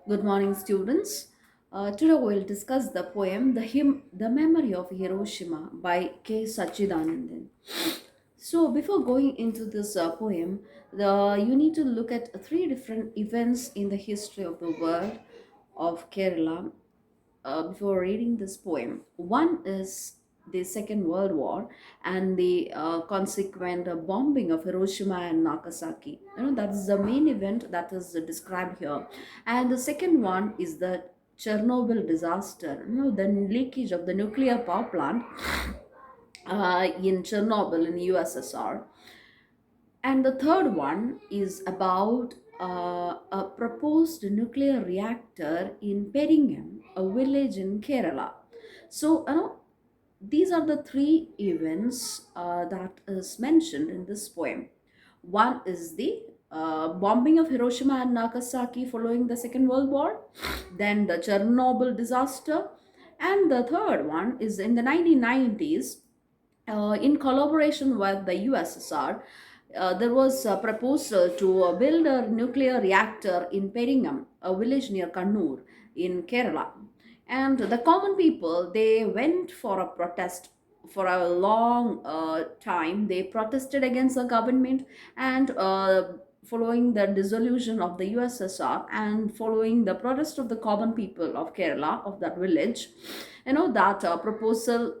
Good morning, students. Today we'll discuss the poem The Memory of Hiroshima by K. Satchidanandan. So, before going into this poem, you need to look at three different events in the history of the world of Kerala before reading this poem. One is the Second World War and the consequent bombing of Hiroshima and Nagasaki. That is the main event that is described here. And the second one is the Chernobyl disaster, the leakage of the nuclear power plant in Chernobyl in USSR. And the third one is about a proposed nuclear reactor in Peringam, a village in Kerala. So, these are the three events that is mentioned in this poem. One is the bombing of Hiroshima and Nagasaki following the Second World War, then the Chernobyl disaster, and the third one is in the 1990s in collaboration with the USSR, there was a proposal to build a nuclear reactor in Peringam, a village near Kannur in Kerala. And the common people, they went for a protest for a long time. They protested against the government and following the dissolution of the USSR and following the protest of the common people of Kerala, of that village, that proposal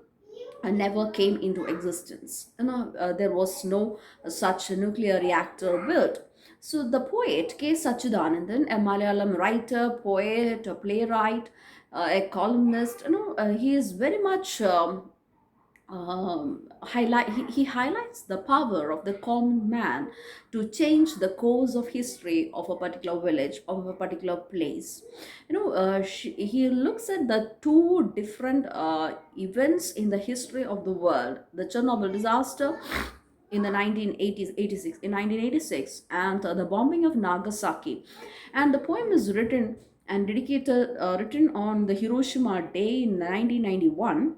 never came into existence. There was no such nuclear reactor built. So the poet K. Satchidanandan, a Malayalam writer, poet, a playwright, a columnist, he is very much he highlights the power of the common man to change the course of history of a particular village, of a particular place. He looks at the two different events in the history of the world: the Chernobyl disaster in the 1980s 86 in 1986, and the bombing of Nagasaki. And the poem is written on the Hiroshima day in 1991,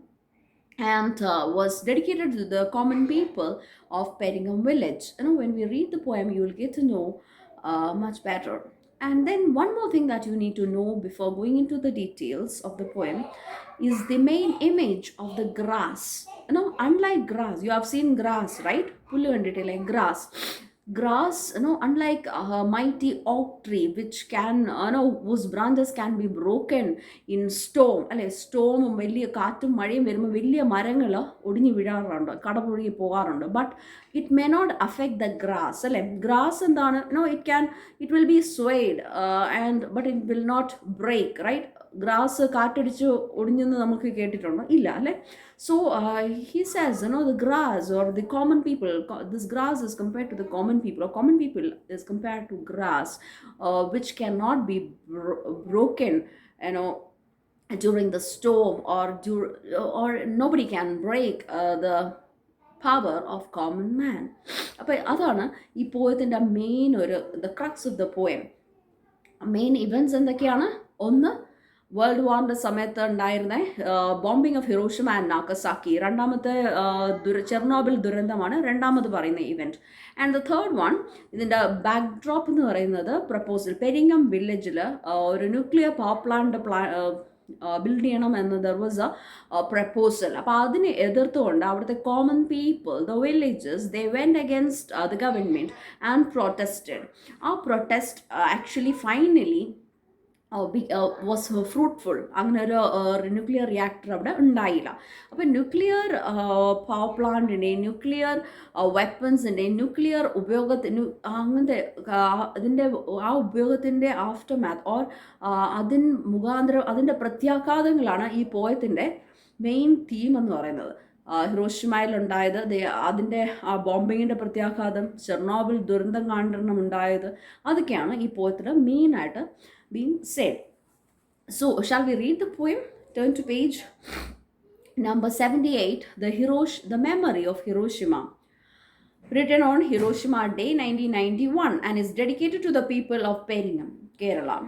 and was dedicated to the common people of Peringam village. When we read the poem, you will get to know much better. And then one more thing that you need to know before going into the details of the poem is the main image of the grass. Unlike grass, you have seen grass, right? Pullu kandite, like grass, unlike a mighty oak tree which can, whose branches can be broken in storm, അല്ലെ സ്റ്റോമും വലിയ കാറ്റും മഴയും വരുമ്പോൾ വലിയ മരങ്ങൾ ഒടിഞ്ഞു വീഴാറുണ്ട്, കടപുഴകി പോകാറുണ്ട്. But it may not affect the grass, അല്ലെ. ഗ്രാസ് എന്താണ്, it will be swayed and but it will not break, right? Grass കാറ്റടിച്ച് ഒടിഞ്ഞെന്ന് നമുക്ക് കേട്ടിട്ടുണ്ടോ? ഇല്ല, അല്ലെ. So he says, the grass or the common people, this grass is compared to the common people, or common people is compared to grass, which cannot be broken, during the storm, or nobody can break the power of common man. അപ്പോൾ അതാണ് ഈ പോയത്തിൻ്റെ main the crux of the poem. Main events എന്തൊക്കെയാണ്? ഒന്ന്, world വാറിൻ്റെ സമയത്ത് ഉണ്ടായിരുന്ന bombing of Hiroshima and Nagasaki. രണ്ടാമത്തെ ചെർണോബിൽ ദുരന്തമാണ് രണ്ടാമത് പറയുന്ന event. And the third one, ഇതിൻ്റെ ബാക്ക് ഡ്രോപ്പ് എന്ന് പറയുന്നത് പ്രപ്പോസൽ. പെരിങ്ങം വില്ലേജിൽ ഒരു ന്യൂക്ലിയർ പവർ പ്ലാന്റ് ബിൽഡ് ചെയ്യണം എന്ന് ദർ വാസ് എ പ്രപ്പോസൽ. അപ്പോൾ അതിനെ എതിർത്തുകൊണ്ട് അവിടുത്തെ common people, the villages, they went against the government and protested. ആ protest actually finally was fruitful. അങ്ങനെ ഒരു ന്യൂക്ലിയർ റിയാക്ടർ അവിടെ ഉണ്ടായില്ല. അപ്പം ന്യൂക്ലിയർ പവർ പ്ലാന്റിൻ്റെയും ന്യൂക്ലിയർ വെപ്പൺസിൻ്റെയും ന്യൂക്ലിയർ ഉപയോഗത്തിന് അങ്ങനത്തെ ആ ഉപയോഗത്തിൻ്റെ ആഫ്റ്റർ മാത്ത് ഓർ മുഖാന്തരം അതിൻ്റെ പ്രത്യാഘാതങ്ങളാണ് ഈ പോയത്തിൻ്റെ മെയിൻ തീം എന്ന് പറയുന്നത്. ഹിരോഷിമയിലുണ്ടായത്, അതിൻ്റെ ആ ബോംബിങ്ങിൻ്റെ പ്രത്യാഘാതം, ചെർണോബിൽ ദുരന്തം കാരണം ഉണ്ടായത്, അതൊക്കെയാണ് ഈ പോയത്തിൽ മെയിനായിട്ട് being said. So shall we read the poem? Turn to page number 78, the memory of Hiroshima, written on Hiroshima Day 1991, and is dedicated to the people of Peringam, Kerala,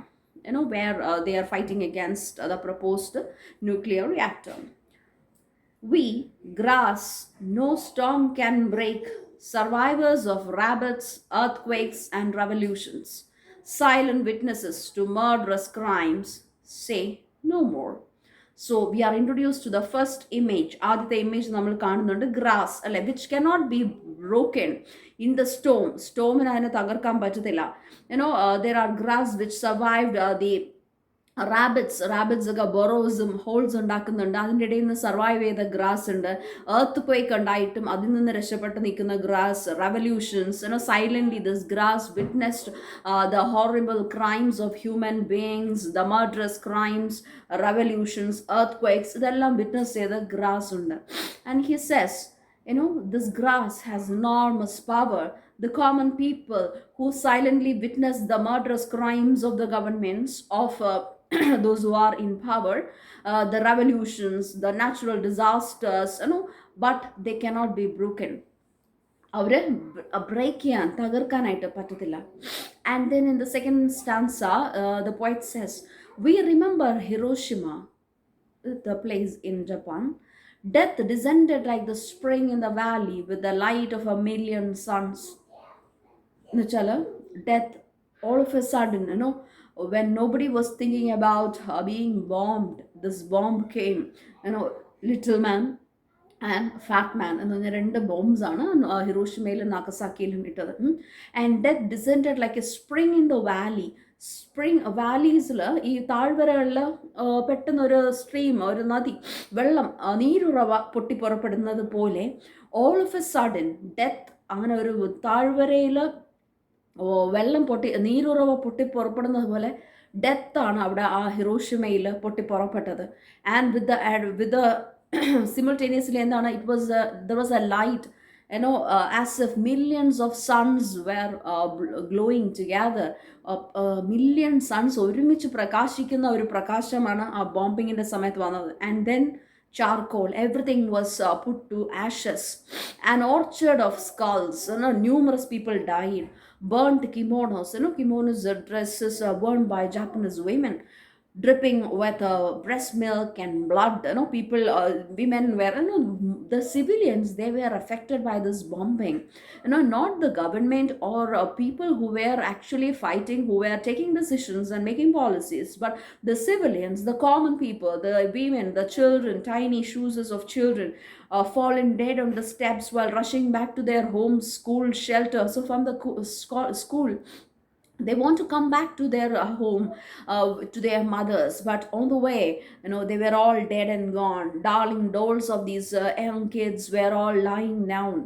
where they are fighting against the proposed nuclear reactor. We, grass, no storm can break, survivors of rabbits, earthquakes, and revolutions, Silent witnesses to murderous crimes say no more. So we are introduced to the first image. ആദ്യത്തെ image നമ്മൾ കാണുന്നുണ്ട് grass അല്ലെ, which cannot be broken in the storm. സ്റ്റോമിന് അതിനെ തകർക്കാൻ പറ്റത്തില്ല. There are grass which survived the rabbits ഒക്കെ ബൊറോസും holes ഉണ്ടാക്കുന്നുണ്ട്. അതിൻ്റെ ഇടയിൽ നിന്ന് സർവൈവ് ചെയ്ത ഗ്രാസ് ഉണ്ട്. എർത്ത് ക്വേക്ക് ഉണ്ടായിട്ടും അതിൽ നിന്ന് രക്ഷപ്പെട്ട് നിൽക്കുന്ന grass. Revolutions, silently this grass witnessed the horrible crimes of human beings, the murderous crimes, revolutions, earthquakes, ഇതെല്ലാം വിറ്റ്നസ് ചെയ്ത ഗ്രാസ് ഉണ്ട്. And he says, this grass has enormous power. The common people who silently witness the murderous crimes of the governments of those who are in power, the revolutions, the natural disasters, but they cannot be broken. അവരെ break ചെയ്യാൻ തകർക്കാനായിട്ട് പറ്റത്തില്ല. And then in the second stanza the poet cess, V remember Hiroshima, the place in Japan. Death descended like the spring in the valley with the light of a million suns. എന്നുവെച്ചാൽ death all of a sudden, when nobody was thinking about being bombed, this bomb came. Little man and fat man എന്ന് പറഞ്ഞ രണ്ട് bombs ആണ് ഹിരോഷിമയിലും നാഗസാക്കിയിലും ഇട്ടത്. And death descended like a spring in the valley. Spring വാലീസിൽ, ഈ താഴ്വരകളിൽ പെട്ടെന്നൊരു സ്ട്രീം, ഒരു നദി, വെള്ളം, നീരുറവ പൊട്ടിപ്പുറപ്പെടുന്നത് പോലെ all of A sudden death, അങ്ങനെ ഒരു താഴ്വരയിൽ വെള്ളം നീരുറവ പൊട്ടിപ്പുറപ്പെടുന്നത് പോലെ ഡെത്താണ് അവിടെ ആ ഹിരോഷിമയിൽ പൊട്ടിപ്പുറപ്പെട്ടത്. ആൻഡ് വിത്ത് ദ simultaneously എന്താണ്, there was a light, as if millions of suns were glowing together. Million suns ഒരുമിച്ച് പ്രകാശിക്കുന്ന ഒരു പ്രകാശമാണ് ആ ബോംബിങ്ങിന്റെ സമയത്ത് വന്നത്. And then charcoal, everything was put to ashes. An orchard of skulls, numerous people died. Burnt kimonos, kimonos are dresses worn by Japanese women, dripping with breast milk and blood. People, women were, the civilians, they were affected by this bombing. Not the government or people who were actually fighting, who were taking decisions and making policies, but the civilians, the common people, the women, the children, tiny shoes of children, fallen dead on the steps while rushing back to their homes, school, shelter. So from the school, they want to come back to their home, to their mothers, but on the way, they were all dead and gone. Darling dolls of these young kids were all lying down.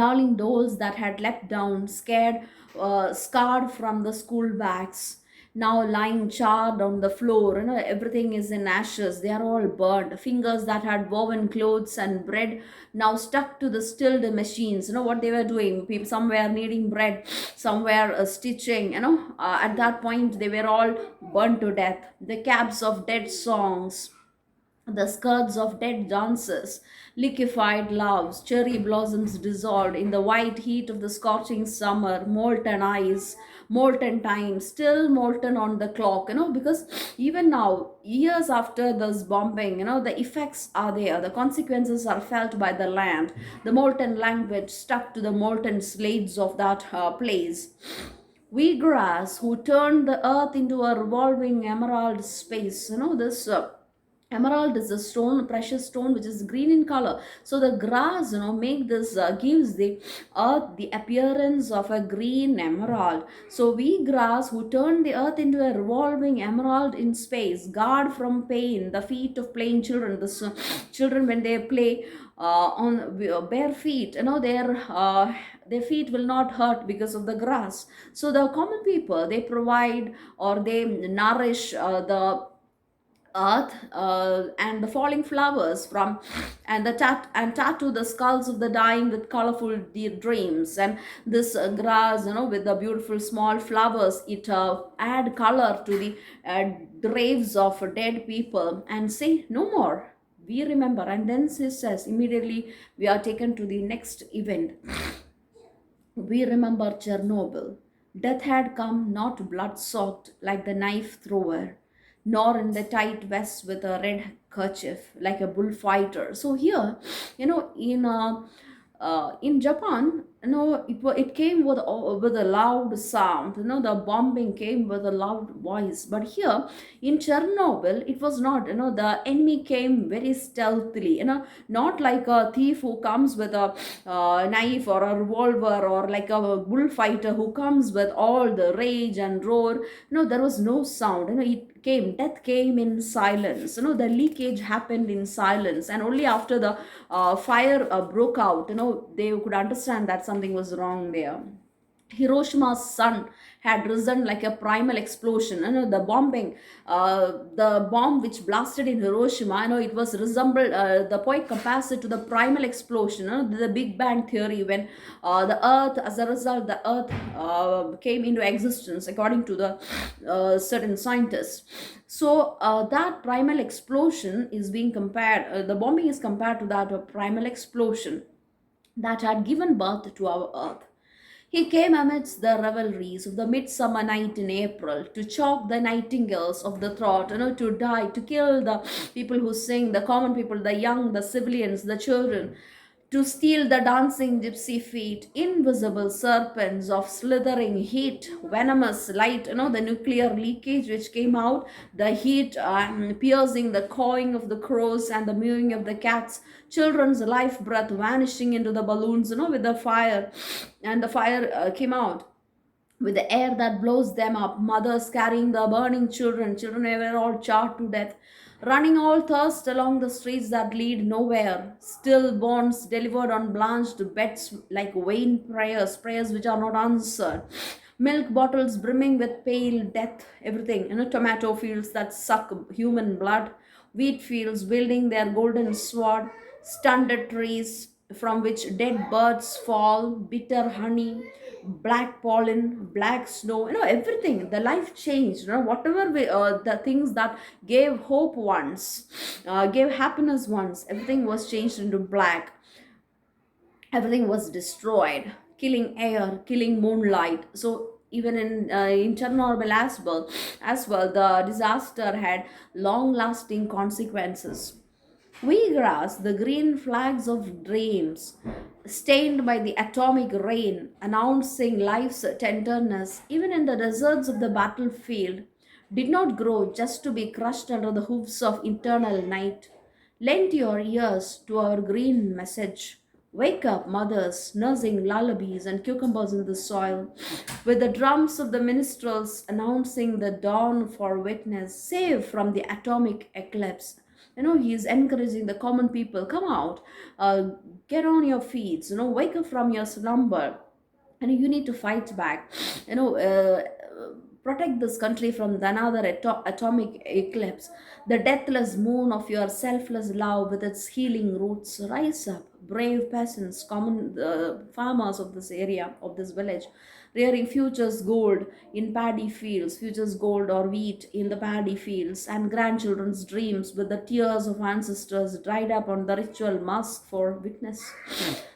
Darling dolls that had leapt down, scarred from the school bags, now lying charred on the floor. Everything is in ashes. They are all burned. Fingers that had woven clothes and bread now stuck to the stilled machines. What they were doing, people, some were kneading bread, some were stitching. At that point they were all burned to death. The caps of dead songs, the skirts of dead dances, liquefied loves, cherry blossoms dissolved in the white heat of the scorching summer, molten eyes, molten time, still molten on the clock. Because even now, years after this bombing, the effects are there, the consequences are felt by the land. The molten language stuck to the molten slates of that place. We grass who turned the earth into a revolving emerald space. This emerald is a stone, precious stone, which is green in color. So the grass, make this, gives the earth the appearance of a green emerald. So we grass who turn the earth into a revolving emerald in space, guard from pain the feet of playing children. The children, when they play on bare feet, their feet will not hurt because of the grass. So the common people, they provide, or they nourish the earth and the falling flowers from, and tattoo the skulls of the dying with colorful dreams. And this grass, with the beautiful small flowers, it add color to the graves of dead people, and say no more, we remember. And then she says, immediately we are taken to the next event. We remember Chernobyl. Death had come not blood soaked like the knife thrower, nor in the tight vest with a red kerchief like a bullfighter. So here, in Japan, It came with a loud sound. The bombing came with a loud voice. But here in Chernobyl, it was not. The enemy came very stealthily. Not like a thief who comes with a knife or a revolver, or like a bullfighter who comes with all the rage and roar. There was no sound. Death came in silence. The leakage happened in silence, and only after the fire broke out, they could understand that something was wrong there. Hiroshima's sun had risen like a primal explosion. The bomb which blasted in Hiroshima, it was resembled. The poet compares it to the primal explosion, the Big Bang theory, when the Earth, as a result, the Earth came into existence, according to the certain scientists. So that primal explosion is being compared. The bombing is compared to that primal explosion that had given birth to our Earth. He came amidst the revelries of the midsummer night in April to choke the nightingales of the throat, to die, to kill the people who sing, the common people, the young, the civilians, the children, to steal the dancing gypsy feet, invisible serpents of slithering heat, venomous light, the nuclear leakage which came out, the heat piercing, the cawing of the crows and the mewing of the cats, children's life breath vanishing into the balloons, with the fire, and the fire came out with the air that blows them up, mothers carrying the burning children. Children were all charred to death, running all thirst along the streets that lead nowhere. Stillborns delivered on blanched beds like vain prayers, prayers which are not answered. Milk bottles brimming with pale death, everything. Tomato fields that suck human blood, wheat fields wielding their golden sword, stunted trees from which dead birds fall, bitter honey, black pollen, black snow, everything. The life changed. Whatever the things that gave hope once, gave happiness once, everything was changed into black. Everything was destroyed, killing air, killing moonlight. So even in Chernobyl as well, the disaster had long lasting consequences. We grasp the green flags of dreams, stained by the atomic rain, announcing life's tenderness, even in the deserts of the battlefield, did not grow just to be crushed under the hoofs of eternal night. Lend your ears to our green message. Wake up, mothers, nursing lullabies and cucumbers in the soil, with the drums of the minstrels announcing the dawn for witness, save from the atomic eclipse. He is encouraging the common people, come out, get on your feet, wake up from your slumber, and you need to fight back, protect this country from another atomic eclipse. The deathless moon of your selfless love with its healing roots, rise up, brave peasants, common farmers of this area, of this village, rearing futures gold in paddy fields, futures gold or wheat in the paddy fields, and grandchildren's dreams with the tears of ancestors dried up on the ritual mask for witness.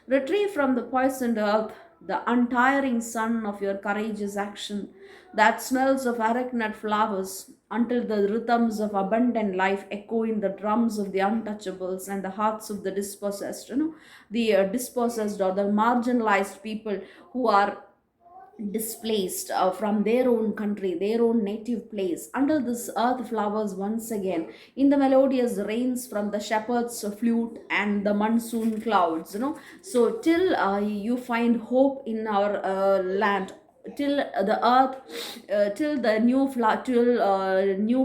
Retrieve from the poisoned earth the untiring sun of your courageous action that smells of arachnid flowers, until the rhythms of abundant life echo in the drums of the untouchables and the hearts of the dispossessed, the dispossessed or the marginalized people who are displaced from their own country, their own native place. Under this earth flowers once again in the melodious rains from the shepherd's flute and the monsoon clouds. So till you find hope in our land, till the earth, till the new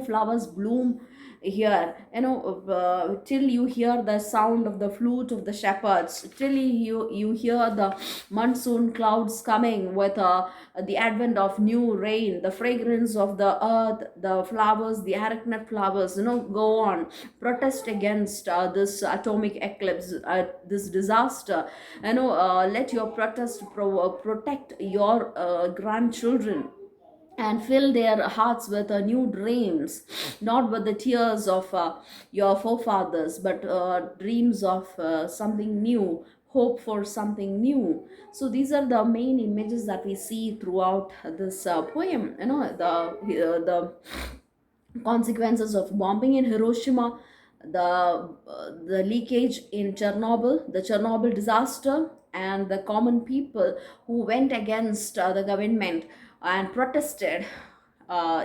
flowers bloom here, till you hear the sound of the flute of the shepherds, till you hear the monsoon clouds coming with the advent of new rain, the fragrance of the earth, the flowers, the arachnid flowers, go on, protest against this atomic eclipse, this disaster. Let your protest protect your grandchildren, and fill their hearts with new dreams, not with the tears of your forefathers, but dreams of something new, hope for something new. So these are the main images that we see throughout this poem. The consequences of bombing in Hiroshima, the leakage in Chernobyl, the Chernobyl disaster, and the common people who went against the government and protested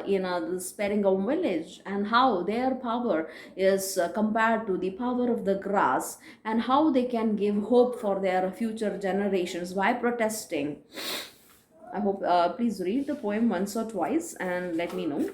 in this Peringam village, and how their power is compared to the power of the grass, and how they can give hope for their future generations by protesting. I hope, please read the poem once or twice and let me know.